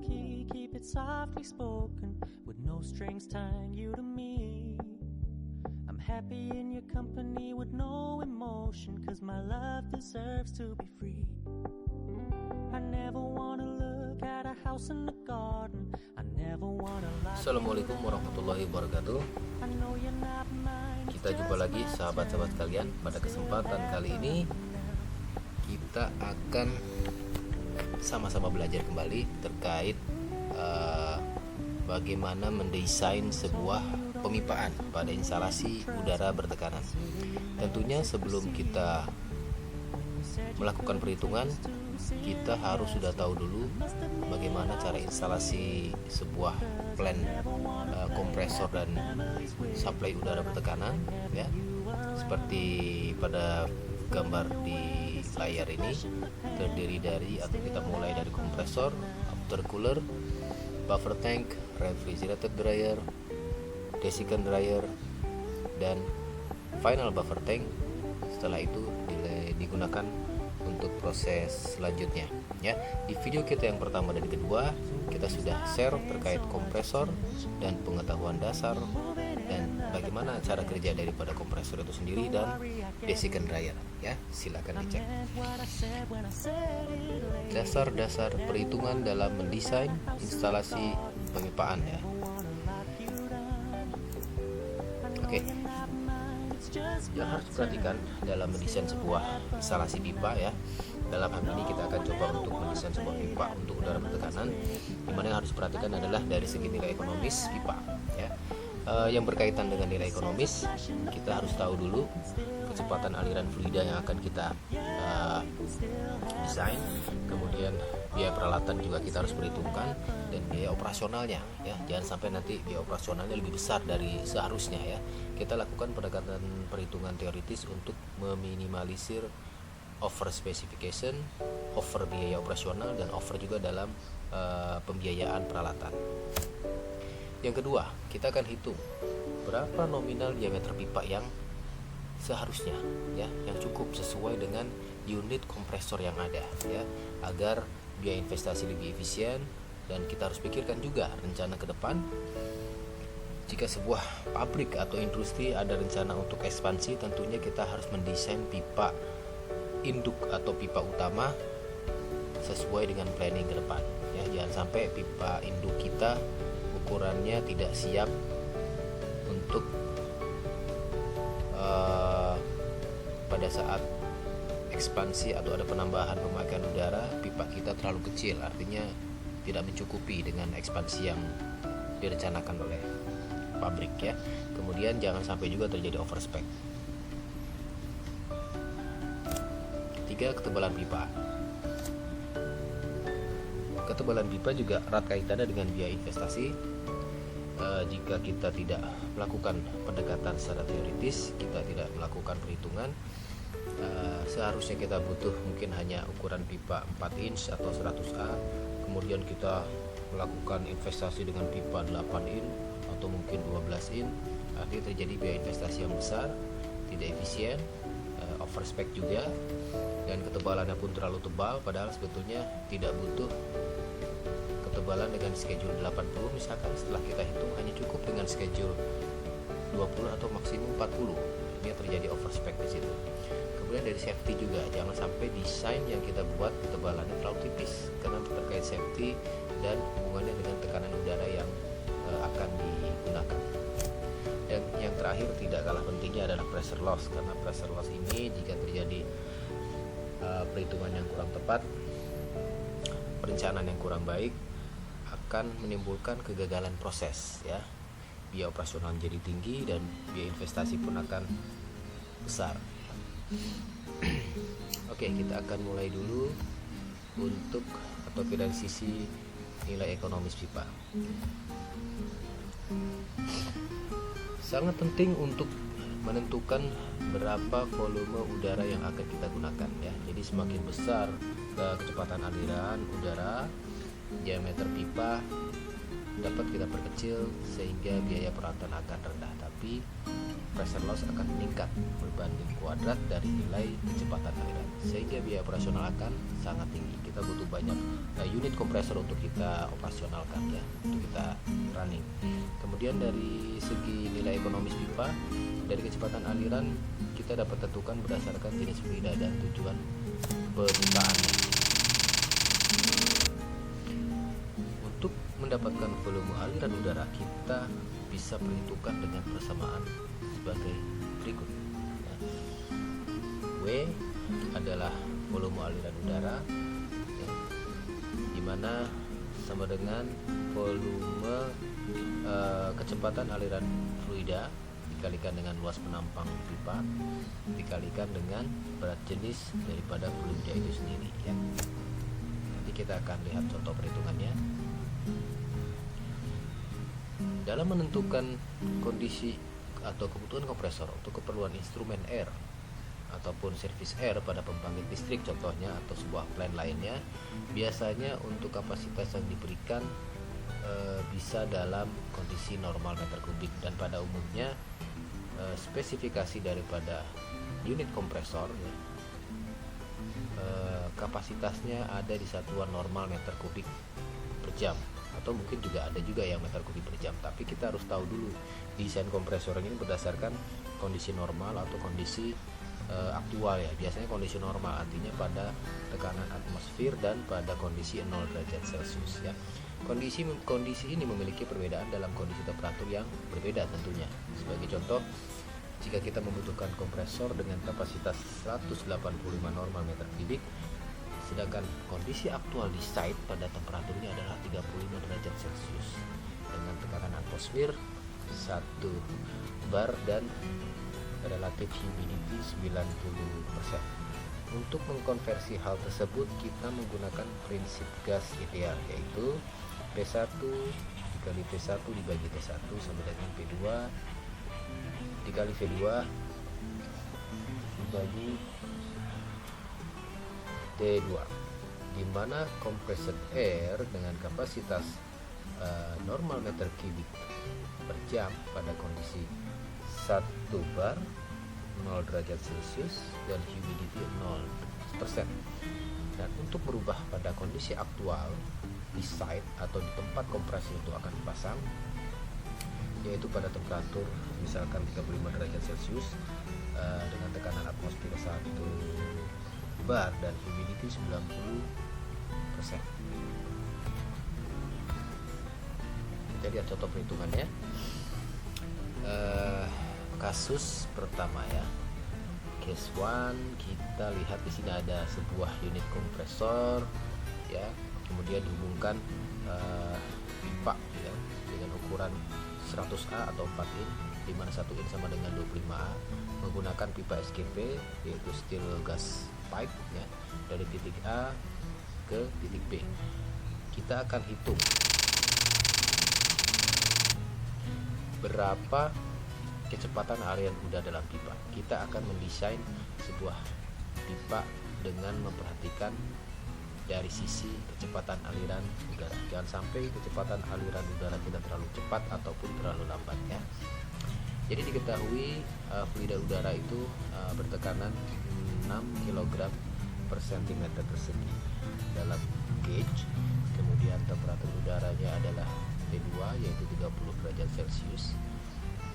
key, keep it softly spoken, with no strings tying you to me. I'm happy in your company with no emotion, 'cause my love deserves to be free. I never wanna look at a house in the garden. I never wanna lie. Assalamualaikum warahmatullahi wabarakatuh. Kita jumpa lagi sahabat-sahabat kalian. Pada kesempatan kali ini kita akan sama-sama belajar kembali terkait bagaimana mendesain sebuah pemipaan pada instalasi udara bertekanan. Tentunya sebelum kita melakukan perhitungan, kita harus sudah tahu dulu bagaimana cara instalasi sebuah plan kompresor dan suplai udara bertekanan, ya. Seperti pada gambar di layar ini, terdiri dari, atau kita mulai dari kompresor, water cooler, buffer tank, refrigerator dryer, desiccant dryer, dan final buffer tank. Setelah itu digunakan untuk proses selanjutnya, ya. Di video kita yang pertama dan kedua, kita sudah share terkait kompresor dan pengetahuan dasar dan bagaimana cara kerja daripada kompresor itu sendiri dan desiccant dryer, ya. Silakan dicek. Dasar-dasar perhitungan dalam mendesain instalasi pemipaan, ya. Oke. Yang harus diperhatikan dalam mendesain sebuah instalasi pipa, ya. Dalam hal ini kita akan coba untuk mendesain sebuah pipa untuk udara bertekanan, dimana yang harus diperhatikan adalah dari segi nilai ekonomis pipa, ya. Yang berkaitan dengan nilai ekonomis, kita harus tahu dulu kecepatan aliran fluida yang akan kita desain, kemudian biaya peralatan juga kita harus perhitungkan, dan biaya operasionalnya, ya. Jangan sampai nanti biaya operasionalnya lebih besar dari seharusnya, ya. Kita lakukan pendekatan perhitungan teoritis untuk meminimalisir over specification, over biaya operasional, dan over juga dalam pembiayaan peralatan. Yang kedua, kita akan hitung berapa nominal diameter pipa yang seharusnya, ya, yang cukup sesuai dengan unit kompresor yang ada, ya, agar biaya investasi lebih efisien. Dan kita harus pikirkan juga rencana ke depan. Jika sebuah pabrik atau industri ada rencana untuk ekspansi, tentunya kita harus mendesain pipa induk atau pipa utama sesuai dengan planning ke depan, ya. Jangan sampai pipa induk kita ukurannya tidak siap untuk pada saat ekspansi atau ada penambahan pemakaian udara, pipa kita terlalu kecil, artinya tidak mencukupi dengan ekspansi yang direncanakan oleh pabrik, ya. Kemudian jangan sampai juga terjadi overspec. Ketiga, ketebalan pipa. Ketebalan pipa juga erat kaitannya dengan biaya investasi. Jika kita tidak melakukan pendekatan secara teoritis, kita tidak melakukan perhitungan, seharusnya kita butuh mungkin hanya ukuran pipa 4 inch atau 100A, kemudian kita melakukan investasi dengan pipa 8 in atau mungkin 12 in, artinya terjadi biaya investasi yang besar, tidak efisien, overspec juga, dan ketebalannya pun terlalu tebal, padahal sebetulnya tidak butuh ketebalan dengan schedule 80 misalkan. Setelah kita hitung hanya cukup dengan schedule 20 atau maksimum 40, ini terjadi overspec di situ. Kemudian dari safety juga, jangan sampai desain yang kita buat ketebalannya terlalu tipis, karena terkait safety dan hubungannya dengan tekanan udara yang akan digunakan. Dan yang terakhir tidak kalah pentingnya adalah pressure loss, karena pressure loss ini jika terjadi perhitungan yang kurang tepat, perencanaan yang kurang baik, akan menimbulkan kegagalan proses, ya. Biaya operasional menjadi tinggi dan biaya investasi pun akan besar. Oke, kita akan mulai dulu untuk atau dari sisi nilai ekonomis pipa. Sangat penting untuk menentukan berapa volume udara yang akan kita gunakan, ya. Jadi semakin besar kecepatan aliran udara, diameter pipa dapat kita perkecil sehingga biaya peralatan akan rendah. tapi pressure loss akan meningkat berbanding kuadrat dari nilai kecepatan aliran, sehingga biaya operasional akan sangat tinggi. Kita butuh banyak unit kompresor untuk kita operasionalkan ya, untuk kita running. Kemudian dari segi nilai ekonomis pipa, dari kecepatan aliran kita dapat tentukan berdasarkan jenis fluida dan tujuan pemutaannya. Untuk mendapatkan volume aliran udara, kita bisa perhitungkan dengan persamaan sebagai berikut. W adalah volume aliran udara, ya, dimana sama dengan volume kecepatan aliran fluida dikalikan dengan luas penampang pipa dikalikan dengan berat jenis daripada fluida itu sendiri ya. Nanti kita akan lihat contoh perhitungannya. Dalam menentukan kondisi atau kebutuhan kompresor untuk keperluan instrumen air ataupun servis air pada pembangkit listrik contohnya, atau sebuah plant lainnya, biasanya untuk kapasitas yang diberikan bisa dalam kondisi normal meter kubik, dan pada umumnya spesifikasi daripada unit kompresor ya, kapasitasnya ada di satuan normal meter kubik per jam, atau mungkin juga ada juga yang meter kubik per jam. Tapi kita harus tahu dulu desain kompresor ini berdasarkan kondisi normal atau kondisi aktual ya. Biasanya kondisi normal artinya pada tekanan atmosfer dan pada kondisi 0 derajat Celcius ya. Kondisi ini memiliki perbedaan dalam kondisi temperatur yang berbeda tentunya. Sebagai contoh, jika kita membutuhkan kompresor dengan kapasitas 185 normal meter kubik, sedangkan kondisi aktual di site pada temperaturnya adalah 35 derajat Celcius dengan tekanan atmosfer 1 bar dan relative humidity 90%. Untuk mengkonversi hal tersebut, kita menggunakan prinsip gas ideal, yaitu P1 dikali P1 dibagi T1 sama dengan P2 dikali V2 dibagi T2, di mana compressed air dengan kapasitas normal meter kubik per jam pada kondisi 1 bar 0 derajat Celcius dan humidity 0%. Dan untuk berubah pada kondisi aktual di site atau di tempat kompresi itu akan dipasang, yaitu pada temperatur misalkan 35 derajat Celcius dengan tekanan atmosfer 1 bar dan humidity 90%. Kita lihat contoh perhitungannya. Kasus pertama ya, case 1, kita lihat di sini ada sebuah unit kompresor ya, kemudian dihubungkan pipa ya, dengan ukuran 100A atau 4 in, di mana 1 in sama dengan 25A, menggunakan pipa SKP yaitu steel gas pipe ya, dari titik A ke titik B. Kita akan hitung berapa kecepatan aliran udara dalam pipa. Kita akan mendesain sebuah pipa dengan memperhatikan dari sisi kecepatan aliran udara. Jangan sampai kecepatan aliran udara tidak terlalu cepat ataupun terlalu lambat ya. Jadi diketahui fluida udara itu bertekanan 6 kg per cm persegi dalam gauge. Kemudian temperatur udaranya adalah T2 yaitu 30 derajat Celcius.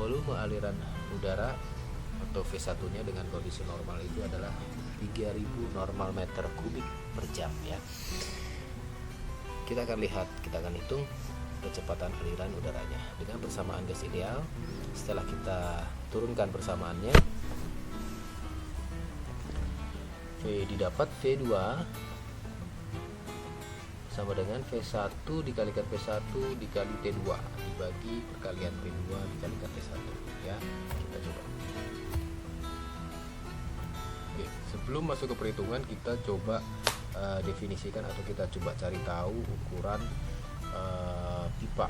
Volume aliran udara atau V1 nya dengan kondisi normal itu adalah 3000 normal meter kubik per jam ya. Kita akan lihat, kita akan hitung kecepatan aliran udaranya dengan persamaan gas ideal. Setelah kita turunkan persamaannya, V didapat V2 sama dengan V1 dikalikan V1 dikali T2 dibagi perkalian P2 dikalikan T1 ya. Kita coba. Oke, sebelum masuk ke perhitungan, kita coba definisikan atau kita coba cari tahu ukuran pipa,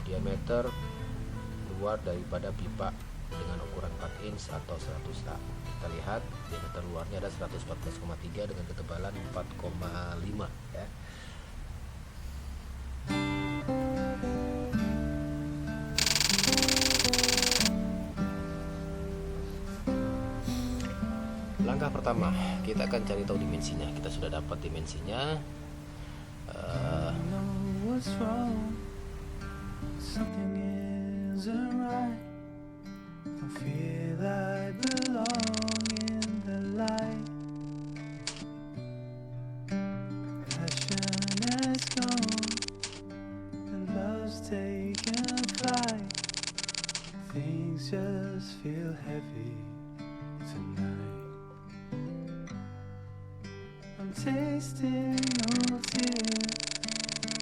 diameter luar daripada pipa dengan ukuran 4 inch atau 100A. Kita lihat diameter luarnya ada 114,3 dengan ketebalan 4,5 ya. Langkah pertama, kita akan cari tahu dimensinya. Kita sudah dapat dimensinya. What's wrong? Something isn't right. I feel I belong in the light. Passion has gone, and love's taken flight. Things just feel heavy tonight. I'm tasting no tears,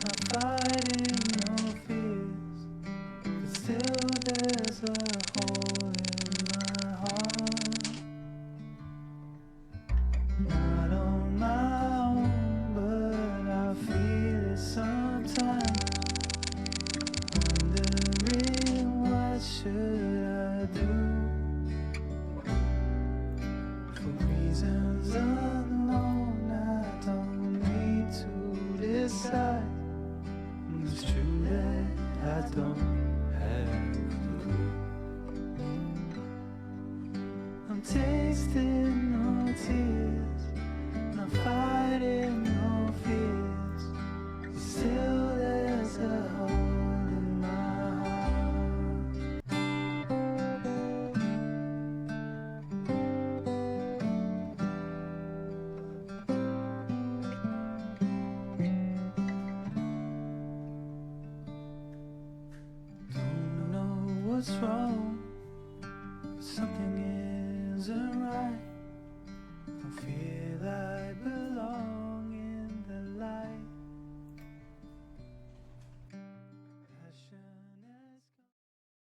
I'm fighting no fears, but still there's a hole in my heart. Not on my own, but I feel it sometimes. Wondering what should I do? For reasons unknown, I don't need to decide. It's true that I don't have a clue. I'm tasting no tears, not fighting no fears. Still there's a hole in my heart. Don't know what's wrong, something isn't right. I feel I belong